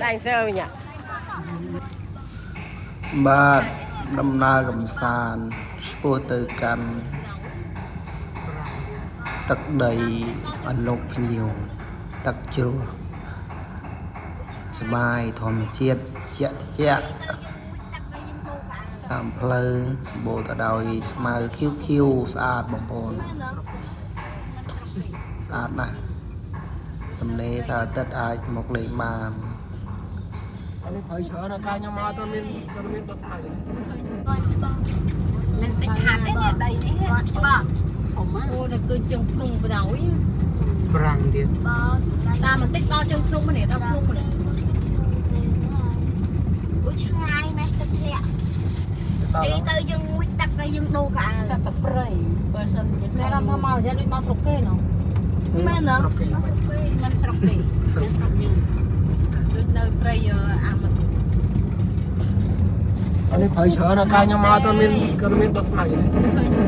Đang sơ nhỉ. បាទដំណើរកំសាន្តឆ្ពោះទៅកាន់ទឹកដីអន្លកភ្ញៀវទឹកជ្រោះសបាយធម្មជាតិជាក់ជាក់តាមផ្លូវសម្បូរទៅដោយស្មៅខៀវស្អាតបងប្អូនស្អាតណាស់ទំនេរសៅរ៍អាទិត្យអាចមកលេងបាន នេះព្រៃច្រើនណាស់កាលខ្ញុំមកទៅមានបស្មៅ mình tính hạt đấy nè đầy đấy hếtច្បាស់អូនៅគឺជើងភ្នំបដ ாய் ប្រាំងទៀត តាមបន្តិចដល់ជើងភ្នំនេះដល់ភ្នំនេះ អូឆ្ងាយម៉េះទឹកធ្លាក់ទីទៅយើងមួយទឹកទៅយើងដូរកា សត្វតព្រៃបើសិនជាតែរំថាមកយ៉ាងដូចមកស្រុកគេណោះមែនទេមិនស្រុកគេស្រុកយើងដូចនៅព្រៃអាម៉ាស៊ុន នេះព្រៃច្រើនណាស់កាលខ្ញុំមកទៅមានបស្មៅ ឃើញ